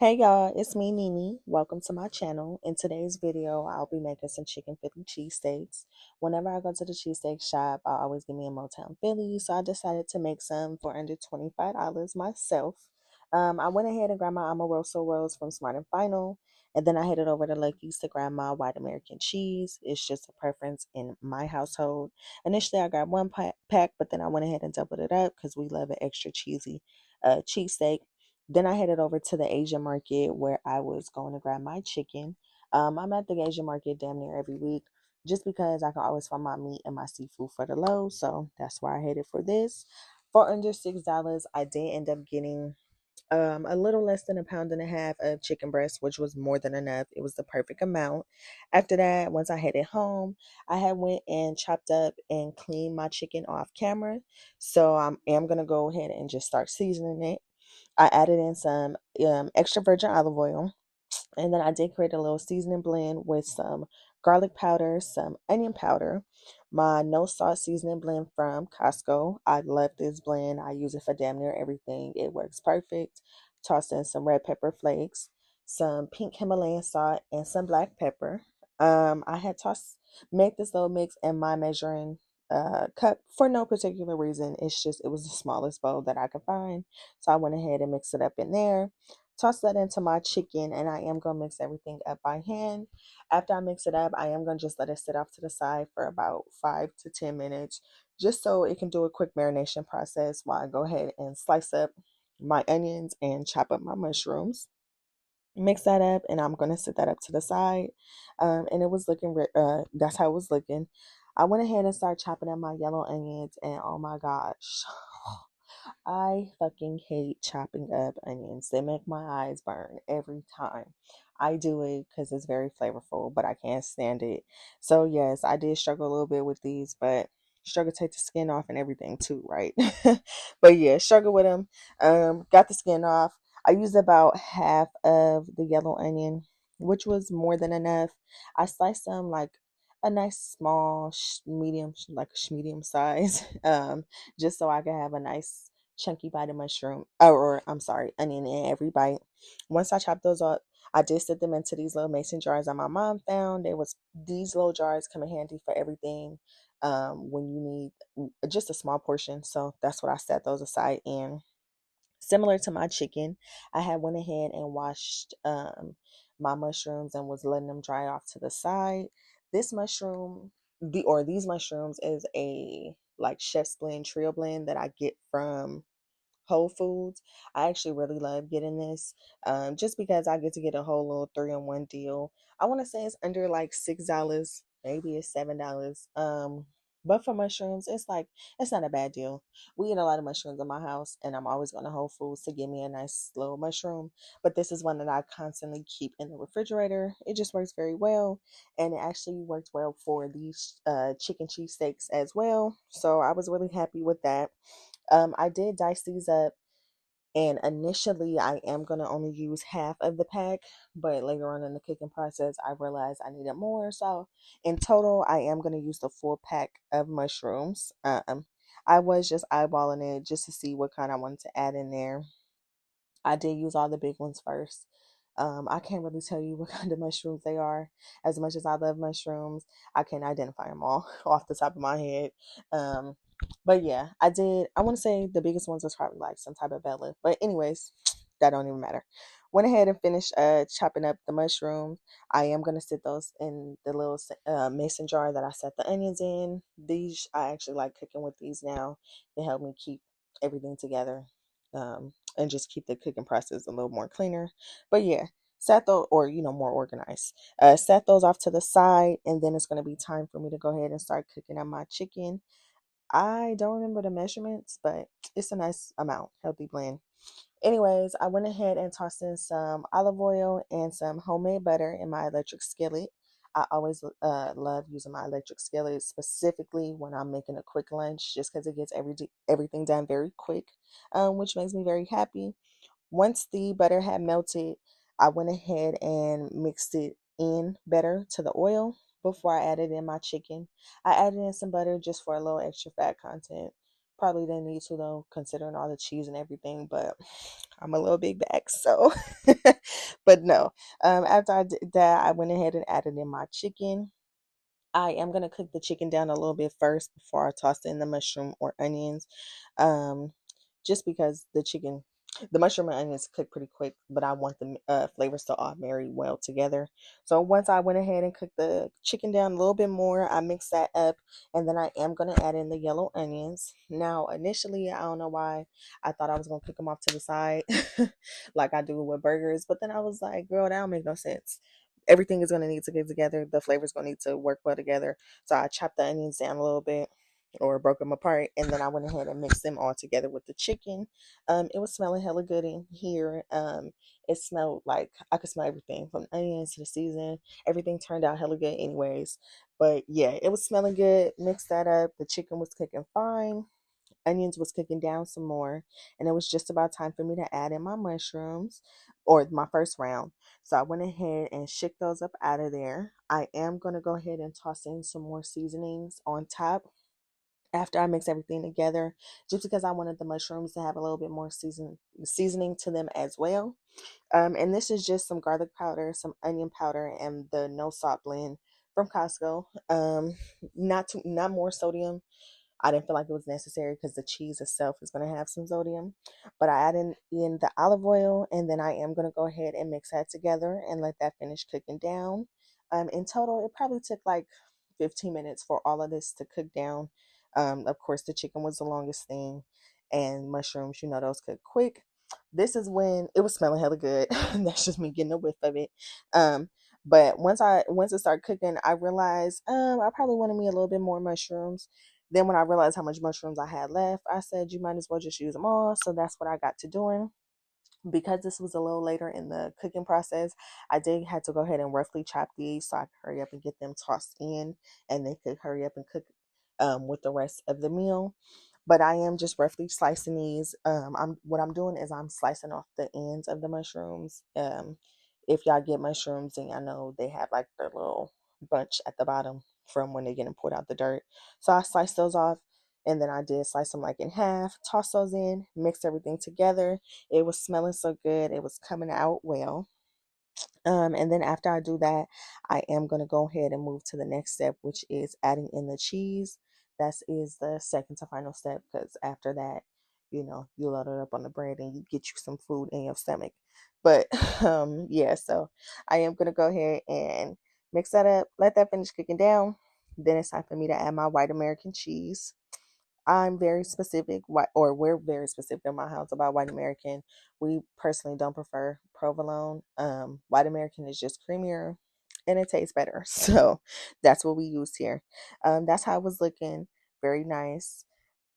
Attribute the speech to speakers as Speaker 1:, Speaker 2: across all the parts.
Speaker 1: Hey y'all, it's me Nini. Welcome to my channel. In today's video, I'll be making some chicken Philly cheesesteaks. Whenever I go to the cheesesteak shop, I always get me a Motown Philly, so I decided to make some for under $25 myself. I went ahead and grabbed my Amoroso rolls from Smart and Final, and then I headed over to Lucky's to grab my white American cheese. It's just a preference in my household. Initially, I grabbed one pack, but then I went ahead and doubled it up because we love an extra cheesy cheesesteak. Then I headed over to the Asian market where I was going to grab my chicken. I'm at the Asian market damn near every week just because I can always find my meat and my seafood for the low. So that's why I headed for this. For under $6, I did end up getting a little less than a pound and a half of chicken breast, which was more than enough. It was the perfect amount. After that, once I headed home, I had went and chopped up and cleaned my chicken off camera. So I am gonna go ahead and just start seasoning it. I added in some extra virgin olive oil, and then I did create a little seasoning blend with some garlic powder, some onion powder, my no salt seasoning blend from Costco. I love this blend. I use it for damn near everything. It works perfect. Toss in some red pepper flakes, some pink Himalayan salt, and some black pepper. I had make this little mix in my measuring cup for no particular reason. It's just it was the smallest bowl that I could find, so I went ahead and mixed it up in there. Toss that into my chicken, and I am going to mix everything up by hand. After I mix it up, I am going to just let it sit off to the side for about 5 to 10 minutes, just so it can do a quick marination process while I go ahead and slice up my onions and chop up my mushrooms. Mix that up, and I'm going to set that up to the side. And it was looking, that's how it was looking. I went ahead and started chopping up my yellow onions, and oh my gosh, I fucking hate chopping up onions. They make my eyes burn every time. I do it because it's very flavorful, but I can't stand it. So yes, I did struggle a little bit with these, but struggle to take the skin off and everything too, right? But yeah, struggle with them. Got the skin off. I used about half of the yellow onion, which was more than enough. I sliced them like a nice small medium, like a medium size, just so I could have a nice chunky bite of mushroom, or I'm sorry, onion in every bite. Once I chopped those up, I did set them into these little mason jars that my mom found. There was these little jars come in handy for everything when you need just a small portion. So that's what I set those aside in. Similar to my chicken, I had went ahead and washed my mushrooms and was letting them dry off to the side. This mushroom, these mushrooms is a like chef's blend trio blend that I get from Whole Foods. I actually really love getting this just because I get to get a whole little 3-in-1 deal. I want to say it's under like $6, maybe it's $7. But for mushrooms, it's not a bad deal. We eat a lot of mushrooms in my house, and I'm always going to Whole Foods to get me a nice little mushroom. But this is one that I constantly keep in the refrigerator. It just works very well, and it actually worked well for these chicken cheesesteaks as well. So I was really happy with that. I did dice these up, and initially I am going to only use half of the pack, but later on in the cooking process, I realized I needed more. So in total, I am going to use the full pack of mushrooms. I was just eyeballing it just to see what kind I wanted to add in there. I did use all the big ones first. I can't really tell you what kind of mushrooms they are. As much as I love mushrooms, I can't identify them all off the top of my head. Um, but yeah, I did. I want to say the biggest ones was probably like some type of Bella. But anyways, that don't even matter. Went ahead and finished chopping up the mushrooms. I am gonna sit those in the little mason jar that I set the onions in. These I actually like cooking with these now. They help me keep everything together. And just keep the cooking process a little more cleaner. But yeah, set those, or more organized. Set those off to the side, and then it's going to be time for me to go ahead and start cooking up my chicken. I don't remember the measurements, but it's a nice amount, healthy blend. Anyways, I went ahead and tossed in some olive oil and some homemade butter in my electric skillet. I always love using my electric skillet, specifically when I'm making a quick lunch, just because it gets everything done very quick, which makes me very happy. Once the butter had melted, I went ahead and mixed it in better to the oil before I added in my chicken. I added in some butter just for a little extra fat content. Probably didn't need to though, considering all the cheese and everything, but I'm a little big bag, so. But no, after I did that, I went ahead and added in my chicken. I am gonna cook the chicken down a little bit first before I toss in the mushroom or onions. Um, just because the mushroom and onions cook pretty quick, but I want the flavors to all marry well together. So once I went ahead and cooked the chicken down a little bit more, I mixed that up, and then I am gonna add in the yellow onions. Now, initially, I don't know why I thought I was gonna cook them off to the side, like I do with burgers, but then I was like, girl, that don't make no sense. Everything is going to need to get together. The flavors going to need to work well together. So I chopped the onions down a little bit or broke them apart, and then I went ahead and mixed them all together with the chicken. It was smelling hella good in here. It smelled like I could smell everything from the onions to the season. Everything turned out hella good anyways. But yeah, it was smelling good. Mixed that up. The chicken was cooking fine. Onions was cooking down some more, and it was just about time for me to add in my mushrooms, or my first round. So I went ahead and shook those up out of there. I am going to go ahead and toss in some more seasonings on top after I mix everything together, just because I wanted the mushrooms to have a little bit more seasoning to them as well. And this is just some garlic powder, some onion powder, and the no salt blend from Costco. Not more sodium. I didn't feel like it was necessary because the cheese itself is going to have some sodium. But I added in the olive oil, and then I am going to go ahead and mix that together and let that finish cooking down. In total, it probably took like 15 minutes for all of this to cook down. Of course, the chicken was the longest thing, and mushrooms, those cook quick. This is when it was smelling hella good. That's just me getting a whiff of it. But once it started cooking, I realized I probably wanted me a little bit more mushrooms. Then when I realized how much mushrooms I had left, I said you might as well just use them all. So that's what I got to doing. Because this was a little later in the cooking process, I did have to go ahead and roughly chop these so I could hurry up and get them tossed in, and they could hurry up and cook with the rest of the meal. But I am just roughly slicing these. What I'm doing is I'm slicing off the ends of the mushrooms. If y'all get mushrooms, and y'all know they have like their little bunch at the bottom from when they're getting pulled out the dirt. So I sliced those off, and then I did slice them like in half, toss those in, mix everything together. It was smelling so good. It was coming out well. And then after I do that, I am going to go ahead and move to the next step, which is adding in the cheese. That is the second to final step, because after that, you load it up on the bread and you get you some food in your stomach. But yeah, so I am going to go ahead and mix that up, let that finish cooking down. Then it's time for me to add my white American cheese. I'm very specific, or we're very specific in my house about white American. We personally don't prefer provolone. White American is just creamier and it tastes better. So that's what we use here. That's how it was looking. Very nice.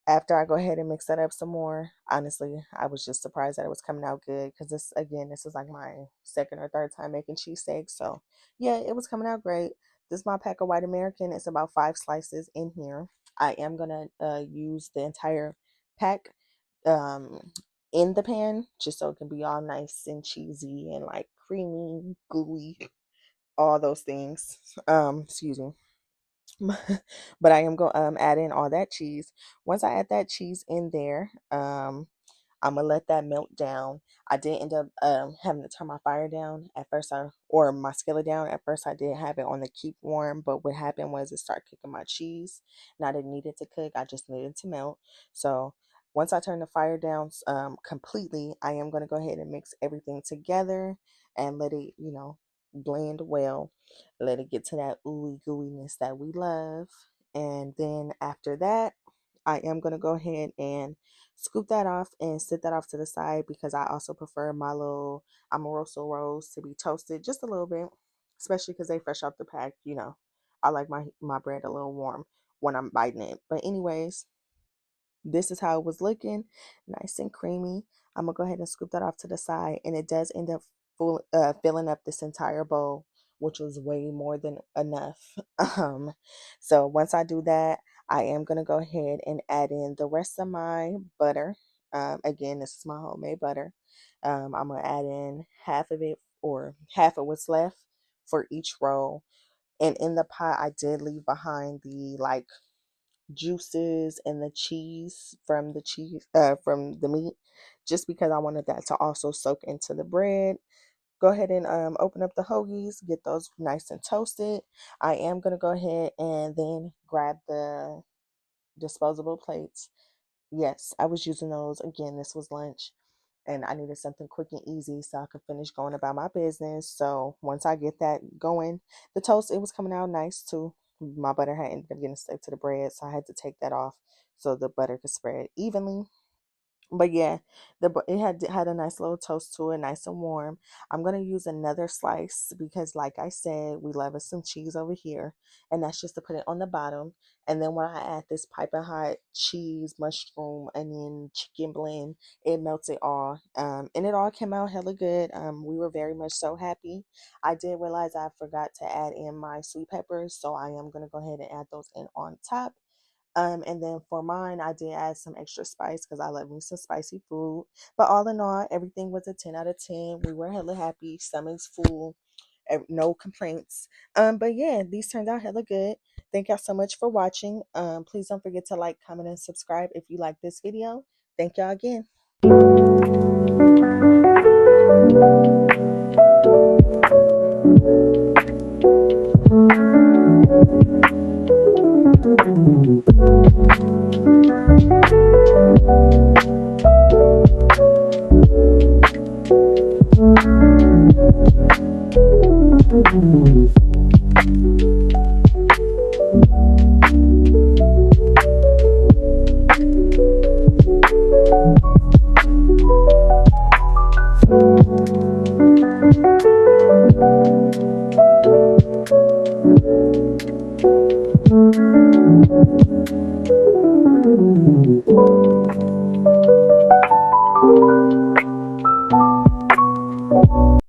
Speaker 1: After I go ahead and mix that up some more, honestly, I was just surprised that it was coming out good, because this is like my second or third time making cheesesteaks. So yeah, it was coming out great. This is my pack of white American. It's about 5 slices in here. I am gonna use the entire pack um, in the pan, just so it can be all nice and cheesy and like creamy, gooey, all those things. Excuse me. But I am going to add in all that cheese. Once I add that cheese in there, I'm gonna let that melt down. I did end up having to turn my fire down at first, or my skillet down. At first, I did have it on the keep warm, but what happened was it started cooking my cheese, and I didn't need it to cook. I just needed it to melt. So once I turn the fire down completely, I am gonna go ahead and mix everything together and let it, blend well. Let it get to that ooey gooiness that we love, and then after that, I am gonna go ahead and scoop that off and sit that off to the side, because I also prefer my little Amoroso rolls to be toasted just a little bit, especially because they fresh out the pack. I like my bread a little warm when I'm biting it. But anyways, this is how it was looking, nice and creamy. I'm gonna go ahead and scoop that off to the side, and it does end up filling up this entire bowl, which was way more than enough. Um, so once I do that, I am gonna go ahead and add in the rest of my butter. Again, this is my homemade butter. I'm gonna add in half of it, or half of what's left for each roll. And in the pot, I did leave behind the juices and the cheese from from the meat, just because I wanted that to also soak into the bread. Go ahead and open up the hoagies, get those nice and toasted. I am gonna go ahead and then grab the disposable plates. Yes, I was using those again. This was lunch, and I needed something quick and easy so I could finish going about my business. So once I get that going, the toast, it was coming out nice too. My butter had ended up getting stuck to the bread, so I had to take that off so the butter could spread evenly. But yeah, it had a nice little toast to it, nice and warm. I'm gonna use another slice because, like I said, we love us some cheese over here, and that's just to put it on the bottom. And then when I add this piping hot cheese, mushroom, onion, chicken blend, it melts it all. And it all came out hella good. We were very much so happy. I did realize I forgot to add in my sweet peppers, so I am gonna go ahead and add those in on top. And then for mine, I did add some extra spice because I love me some spicy food. But all in all, everything was a 10 out of 10. We were hella happy. Stomach's full. No complaints. But yeah, these turned out hella good. Thank y'all so much for watching. Please don't forget to like, comment, and subscribe if you like this video. Thank y'all again.